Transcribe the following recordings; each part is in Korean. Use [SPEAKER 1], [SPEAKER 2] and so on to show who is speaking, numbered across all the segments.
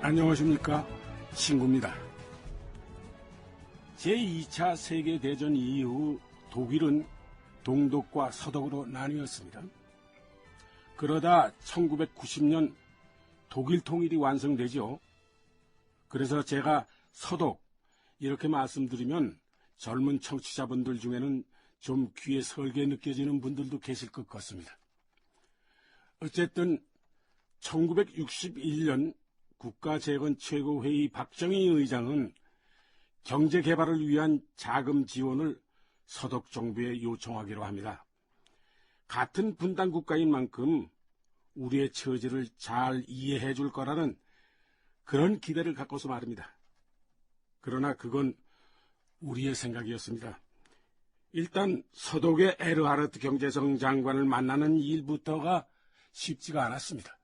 [SPEAKER 1] 안녕하십니까, 신구입니다. 제2차 세계대전 이후 독일은 동독과 서독으로 나뉘었습니다. 그러다 1990년 독일 통일이 완성되죠. 그래서 제가 서독 이렇게 말씀드리면 젊은 청취자분들 중에는 좀 귀에 설게 느껴지는 분들도 계실 것 같습니다. 어쨌든 1961년 국가재건 최고회의 박정희 의장은 경제개발을 위한 자금 지원을 서독 정부에 요청하기로 합니다. 같은 분단 국가인 만큼 우리의 처지를 잘 이해해 줄 거라는 그런 기대를 갖고서 말입니다. 그러나 그건 우리의 생각이었습니다. 일단 서독의 에르하르트 경제성 장관을 만나는 일부터가 쉽지가 않았습니다.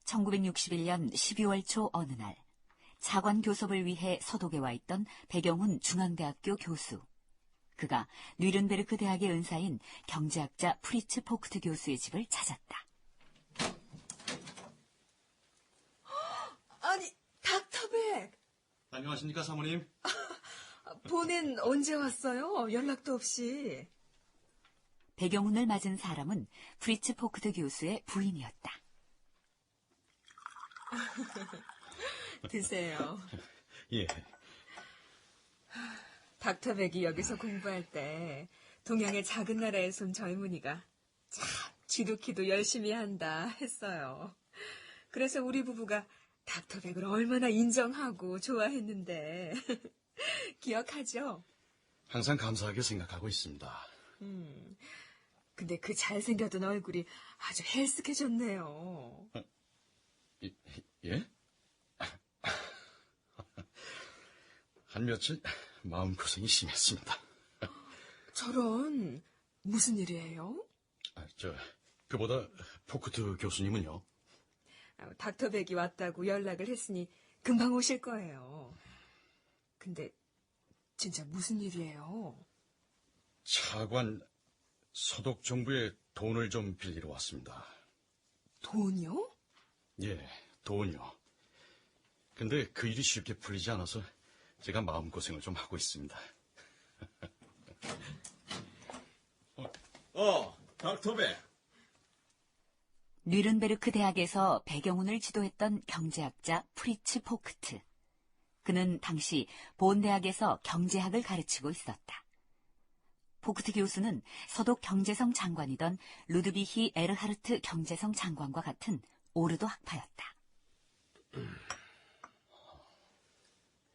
[SPEAKER 2] (1961년 12월) 초 어느 날 차관 교섭을 위해 서독에 와 있던 백영훈 중앙대학교 교수. 그가 뉘른베르크 대학의 은사인 경제학자 프리츠 포크트 교수의 집을 찾았다.
[SPEAKER 3] 아니, 닥터백.
[SPEAKER 4] 안녕하십니까, 사모님?
[SPEAKER 3] 본인 언제 왔어요? 연락도 없이.
[SPEAKER 2] 백영훈을 맞은 사람은 프리츠 포크트 교수의 부인이었다.
[SPEAKER 3] 드세요.
[SPEAKER 4] 예.
[SPEAKER 3] 닥터백이 여기서 공부할 때 동양의 작은 나라에서 온 젊은이가 참 지도키도 열심히 한다 했어요. 그래서 우리 부부가 닥터백을 얼마나 인정하고 좋아했는데 기억하죠?
[SPEAKER 4] 항상 감사하게 생각하고 있습니다.
[SPEAKER 3] 근데 그 잘생겼던 얼굴이 아주 헬쓱해졌네요.
[SPEAKER 4] 예? 한 며칠 마음고생이 심했습니다.
[SPEAKER 3] 저런, 무슨 일이에요?
[SPEAKER 4] 그보다 포크트 교수님은요?
[SPEAKER 3] 닥터백이 왔다고 연락을 했으니 금방 오실 거예요. 근데 진짜 무슨 일이에요?
[SPEAKER 4] 차관 서독 정부에 돈을 좀 빌리러 왔습니다.
[SPEAKER 3] 돈이요?
[SPEAKER 4] 예, 돈이요. 근데 그 일이 쉽게 풀리지 않아서 제가 마음고생을 좀 하고 있습니다.
[SPEAKER 5] 닥터백.
[SPEAKER 2] 뉘른베르크 대학에서 백영훈을 지도했던 경제학자 프리츠 포크트. 그는 당시 본 대학에서 경제학을 가르치고 있었다. 포크트 교수는 서독 경제성 장관이던 루드비히 에르하르트 경제성 장관과 같은 오르도 학파였다.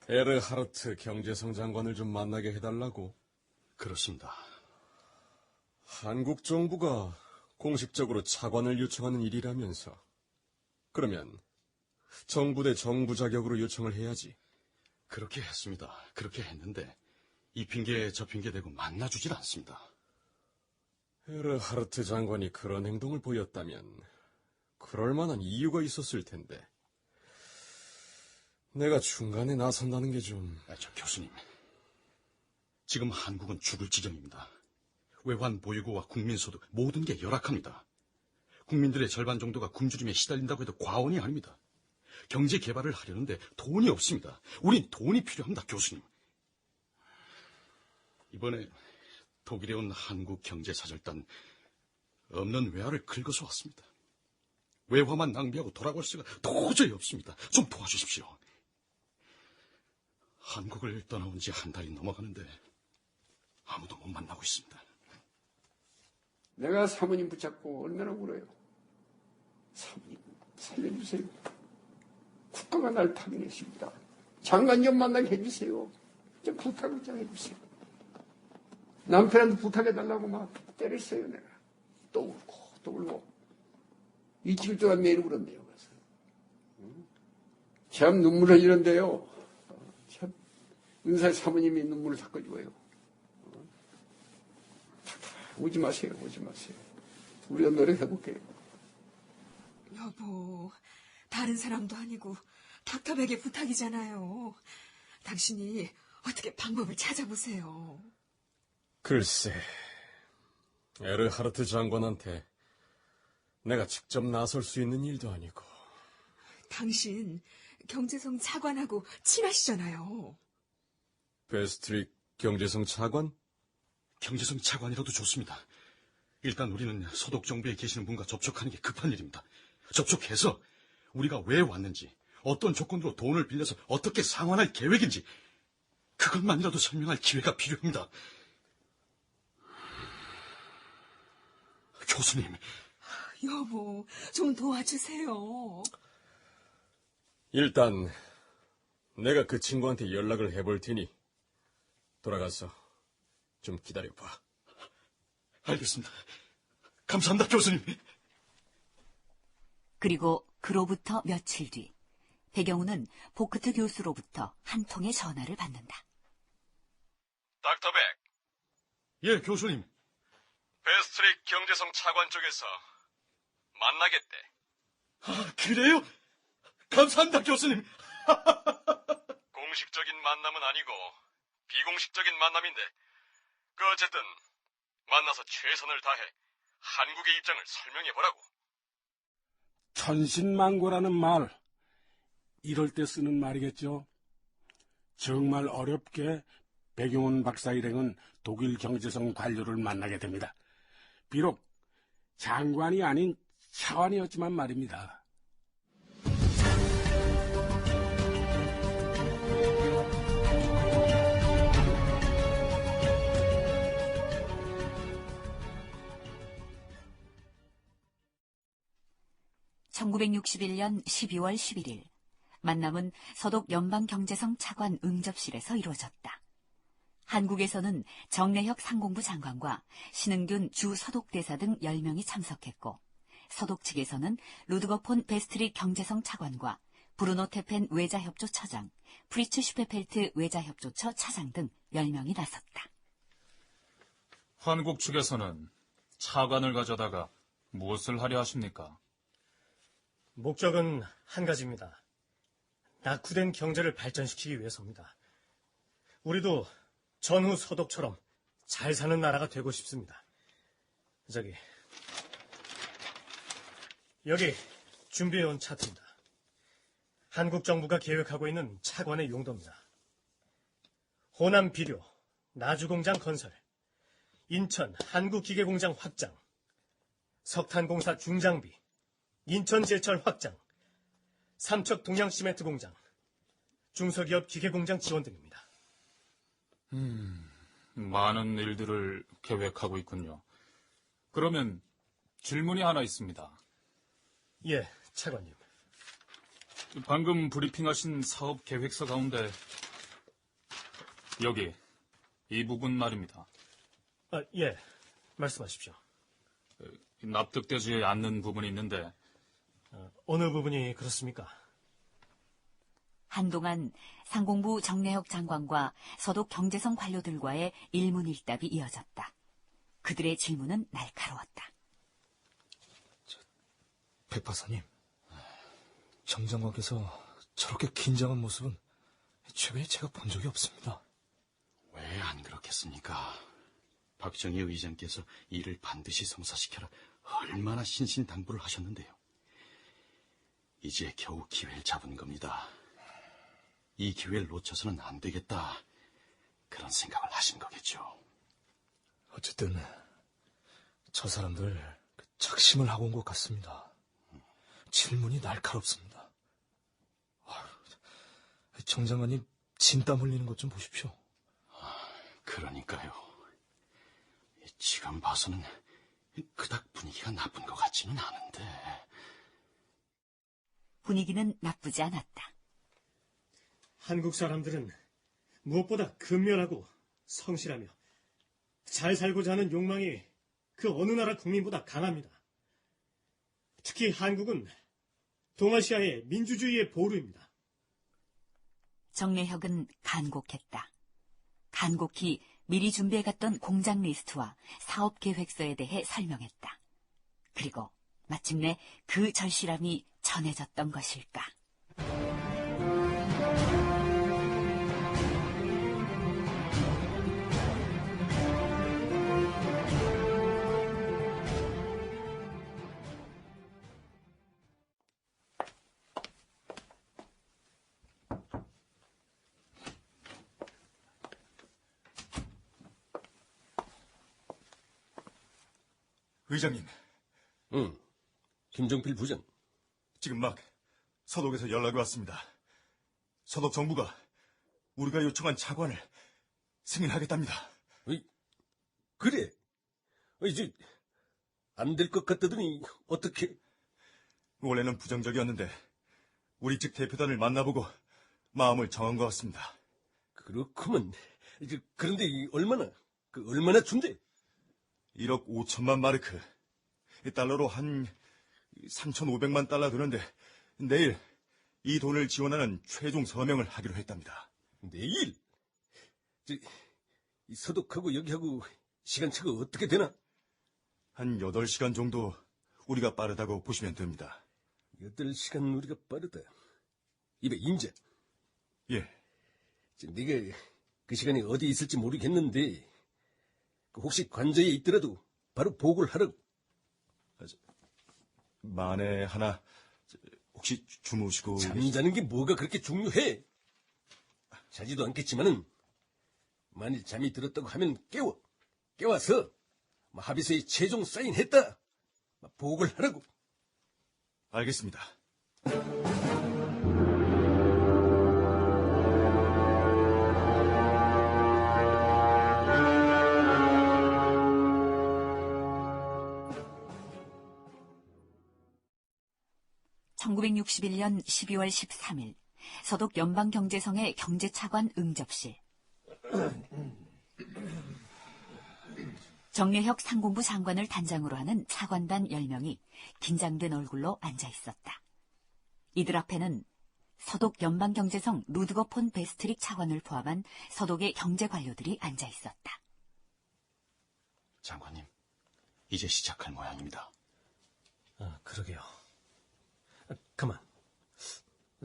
[SPEAKER 5] 에르하르트 경제성 장관을 좀 만나게 해달라고?
[SPEAKER 4] 그렇습니다.
[SPEAKER 5] 한국 정부가 공식적으로 차관을 요청하는 일이라면서. 그러면 정부 대 정부 자격으로 요청을 해야지.
[SPEAKER 4] 그렇게 했습니다. 그렇게 했는데 이 핑계 저 핑계 대고 만나주질 않습니다.
[SPEAKER 5] 에르하르트 장관이 그런 행동을 보였다면 그럴 만한 이유가 있었을 텐데. 내가 중간에 나선다는 게 좀...
[SPEAKER 4] 저 교수님, 지금 한국은 죽을 지경입니다. 외환 보유고와 국민소득 모든 게 열악합니다. 국민들의 절반 정도가 굶주림에 시달린다고 해도 과언이 아닙니다. 경제 개발을 하려는데 돈이 없습니다. 우린 돈이 필요합니다, 교수님. 이번에 독일에 온 한국경제사절단 없는 외화를 긁어서 왔습니다. 외화만 낭비하고 돌아갈 수가 도저히 없습니다. 좀 도와주십시오. 한국을 떠나온 지 한 달이 넘어가는데 아무도 못 만나고 있습니다.
[SPEAKER 6] 내가 사모님 붙잡고 얼마나 울어요. 사모님 살려주세요. 국가가 날 파견했습니다. 장관 좀 만나게 해주세요. 좀 부탁을 좀 해주세요. 남편한테 부탁해달라고 막 때렸어요. 내가 또 울고 또 울고 이틀 동안 매일 울었네요. 그래서 참 눈물 흘리는데요. 참 은사 사모님이 눈물을 닦아줘요. 오지 마세요. 오지 마세요. 우리가 노력해볼게요.
[SPEAKER 3] 여보, 다른 사람도 아니고 닥터백의 부탁이잖아요. 당신이 어떻게 방법을 찾아보세요.
[SPEAKER 5] 글쎄, 에르하르트 장관한테 내가 직접 나설 수 있는 일도 아니고.
[SPEAKER 3] 당신 경제성 차관하고 친하시잖아요.
[SPEAKER 5] 베스트릭 경제성 차관?
[SPEAKER 4] 경제성 차관이라도 좋습니다. 일단 우리는 서독 정부에 계시는 분과 접촉하는 게 급한 일입니다. 접촉해서 우리가 왜 왔는지, 어떤 조건으로 돈을 빌려서 어떻게 상환할 계획인지 그것만이라도 설명할 기회가 필요합니다. 교수님,
[SPEAKER 3] 여보, 좀 도와주세요.
[SPEAKER 5] 일단 내가 그 친구한테 연락을 해볼 테니 돌아가서 좀 기다려봐.
[SPEAKER 4] 알겠습니다. 감사합니다, 교수님.
[SPEAKER 2] 그리고 그로부터 며칠 뒤 배경우는 포크트 교수로부터 한 통의 전화를 받는다.
[SPEAKER 5] 닥터백,
[SPEAKER 4] 예, 교수님.
[SPEAKER 5] 베스트릭 경제성 차관 쪽에서 만나겠대.
[SPEAKER 4] 아, 그래요? 감사합니다, 교수님.
[SPEAKER 5] 공식적인 만남은 아니고 비공식적인 만남인데 어쨌든 만나서 최선을 다해 한국의 입장을 설명해보라고.
[SPEAKER 1] 천신만고라는 말, 이럴 때 쓰는 말이겠죠. 정말 어렵게 배경훈 박사 일행은 독일 경제성 관료를 만나게 됩니다. 비록 장관이 아닌 차관이었지만 말입니다.
[SPEAKER 2] (1961년 12월 11일) 만남은 서독 연방경제성 차관 응접실에서 이루어졌다. 한국에서는 정래혁 상공부 장관과 신흥균 주 서독대사 등 10명이 참석했고, 서독 측에서는 루드거 폰 베스트릭 경제성 차관과 브루노 테펜 외자협조 처장, 프리츠 슈페펠트 외자협조처 차장 등 10명이 나섰다.
[SPEAKER 7] 한국 측에서는 차관을 가져다가 무엇을 하려 하십니까?
[SPEAKER 8] 목적은 한 가지입니다. 낙후된 경제를 발전시키기 위해서입니다. 우리도 전후 서독처럼 잘 사는 나라가 되고 싶습니다. 여기 준비해온 차트입니다. 한국 정부가 계획하고 있는 차관의 용도입니다. 호남 비료, 나주공장 건설, 인천 한국기계공장 확장, 석탄공사 중장비, 인천제철 확장, 삼척 동양시멘트 공장, 중소기업 기계공장 지원 등입니다.
[SPEAKER 7] 많은 일들을 계획하고 있군요. 그러면 질문이 하나 있습니다.
[SPEAKER 8] 예, 차관님.
[SPEAKER 7] 방금 브리핑하신 사업 계획서 가운데 여기 이 부분 말입니다.
[SPEAKER 8] 예, 말씀하십시오.
[SPEAKER 7] 납득되지 않는 부분이 있는데
[SPEAKER 8] 어느 부분이 그렇습니까?
[SPEAKER 2] 한동안 상공부 정래혁 장관과 서독 경제성 관료들과의 일문일답이 이어졌다. 그들의 질문은 날카로웠다.
[SPEAKER 9] 백 박사님, 정 장관께서 저렇게 긴장한 모습은 최근에 제가 본 적이 없습니다.
[SPEAKER 4] 왜 안 그렇겠습니까? 박정희 의장께서 일을 반드시 성사시켜라 얼마나 신신당부를 하셨는데요. 이제 겨우 기회를 잡은 겁니다. 이 기회를 놓쳐서는 안 되겠다. 그런 생각을 하신 거겠죠.
[SPEAKER 9] 어쨌든 저 사람들 작심을 하고 온 것 같습니다. 질문이 날카롭습니다. 정 장관님 진땀 흘리는 것 좀 보십시오.
[SPEAKER 4] 그러니까요. 지금 봐서는 그닥 분위기가 나쁜 것 같지는 않은데.
[SPEAKER 2] 분위기는 나쁘지 않았다.
[SPEAKER 8] 한국 사람들은 무엇보다 근면하고 성실하며 잘 살고자 하는 욕망이 그 어느 나라 국민보다 강합니다. 특히 한국은 동아시아의 민주주의의 보루입니다.
[SPEAKER 2] 정래혁은 간곡했다. 간곡히 미리 준비해갔던 공장 리스트와 사업 계획서에 대해 설명했다. 그리고 마침내 그 절실함이 전해졌던 것일까?
[SPEAKER 10] 의장님,
[SPEAKER 5] 응. 김종필 부장.
[SPEAKER 10] 지금 막 서독에서 연락이 왔습니다. 서독 정부가 우리가 요청한 차관을 승인하겠답니다.
[SPEAKER 5] 그래. 이제 안 될 것 같다더니 어떻게?
[SPEAKER 10] 원래는 부정적이었는데 우리 측 대표단을 만나보고 마음을 정한 것 같습니다.
[SPEAKER 5] 그렇구먼. 그런데 얼마나 준대?
[SPEAKER 10] 1억 5천만 마르크. 달러로 한 3,500만 달러 되는데 내일 이 돈을 지원하는 최종 서명을 하기로 했답니다.
[SPEAKER 5] 내일? 이 서독하고 여기하고 시간차가 어떻게 되나?
[SPEAKER 10] 한 8시간 정도 우리가 빠르다고 보시면 됩니다.
[SPEAKER 5] 8시간 우리가 빠르다. 이봐, 임자.
[SPEAKER 10] 예.
[SPEAKER 5] 네가 그 시간에 어디 있을지 모르겠는데 혹시 관저에 있더라도 바로 보고를 하라고.
[SPEAKER 10] 만에 하나 혹시 주무시고
[SPEAKER 5] 잠자는 게 뭐가 그렇게 중요해? 자지도 않겠지만은 만일 잠이 들었다고 하면 깨워서 합의서에 최종 사인했다 보고를 하라고.
[SPEAKER 10] 알겠습니다.
[SPEAKER 2] (1961년 12월 13일) 서독 연방경제성의 경제차관 응접실. 정례혁 상공부 장관을 단장으로 하는 차관단 10명이 긴장된 얼굴로 앉아 있었다. 이들 앞에는 서독 연방경제성 루드거 폰 베스트릭 차관을 포함한 서독의 경제관료들이 앉아 있었다.
[SPEAKER 4] 장관님, 이제 시작할 모양입니다.
[SPEAKER 8] 그러게요. 그만.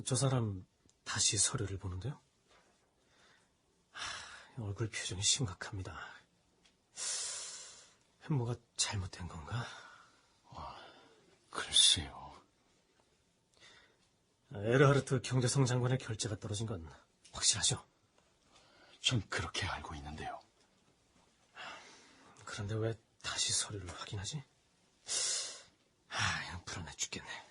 [SPEAKER 8] 저 사람 다시 서류를 보는데요. 얼굴 표정이 심각합니다. 뭐가 잘못된 건가?
[SPEAKER 4] 글쎄요.
[SPEAKER 8] 에르하르트 경제성 장관의 결재가 떨어진 건 확실하죠?
[SPEAKER 4] 전 그렇게 알고 있는데요.
[SPEAKER 8] 그런데 왜 다시 서류를 확인하지? 불안해 죽겠네.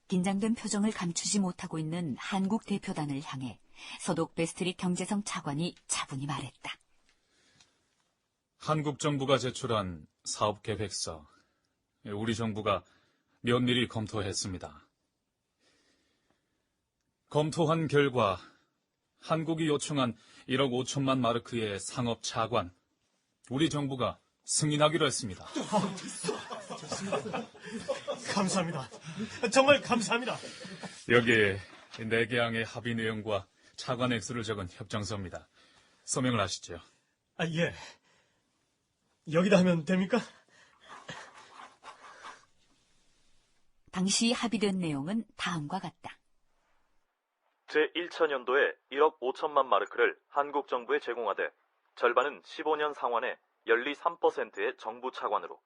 [SPEAKER 2] 긴장된 표정을 감추지 못하고 있는 한국 대표단을 향해 서독 베스트릭 경제성 차관이 차분히 말했다.
[SPEAKER 7] 한국 정부가 제출한 사업계획서, 우리 정부가 면밀히 검토했습니다. 검토한 결과 한국이 요청한 1억 5천만 마르크의 상업 차관, 우리 정부가 승인하기로 했습니다.
[SPEAKER 8] 감사합니다. 정말 감사합니다.
[SPEAKER 7] 여기에 4개항의 합의 내용과 차관 액수를 적은 협정서입니다. 서명을 하시죠.
[SPEAKER 8] 예. 여기다 하면 됩니까?
[SPEAKER 2] 당시 합의된 내용은 다음과 같다.
[SPEAKER 11] 제1천년도에 1억 5천만 마르크를 한국 정부에 제공하되 절반은 15년 상환에 연리 3%의 정부 차관으로,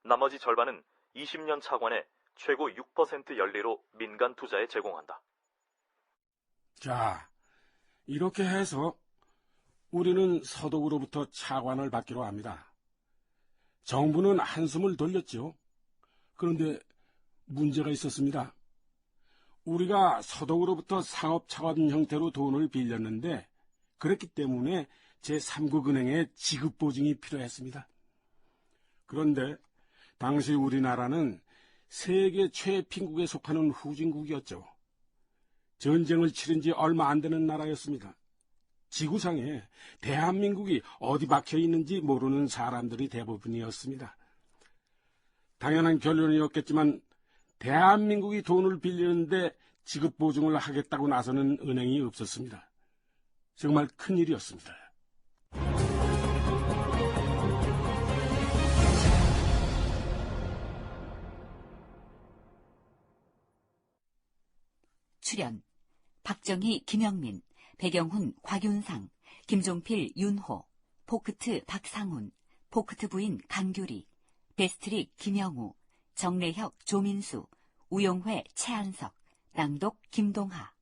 [SPEAKER 11] 나머지 절반은 20년 차관에 최고 6% 연리로 민간 투자에 제공한다.
[SPEAKER 1] 자, 이렇게 해서 우리는 서독으로부터 차관을 받기로 합니다. 정부는 한숨을 돌렸죠. 그런데 문제가 있었습니다. 우리가 서독으로부터 상업 차관 형태로 돈을 빌렸는데 그랬기 때문에 제3국은행의 지급 보증이 필요했습니다. 그런데 당시 우리나라는 세계 최貧국에 속하는 후진국이었죠. 전쟁을 치른 지 얼마 안 되는 나라였습니다. 지구상에 대한민국이 어디 박혀 있는지 모르는 사람들이 대부분이었습니다. 당연한 결론이었겠지만 대한민국이 돈을 빌리는데 지급 보증을 하겠다고 나서는 은행이 없었습니다. 정말 큰일이었습니다.
[SPEAKER 2] 출연. 박정희, 김영민, 배경훈, 곽윤상, 김종필, 윤호, 포크트 박상훈, 포크트 부인 강규리, 베스트릭 김영우, 정래혁, 조민수, 우용회, 최한석, 낭독 김동하.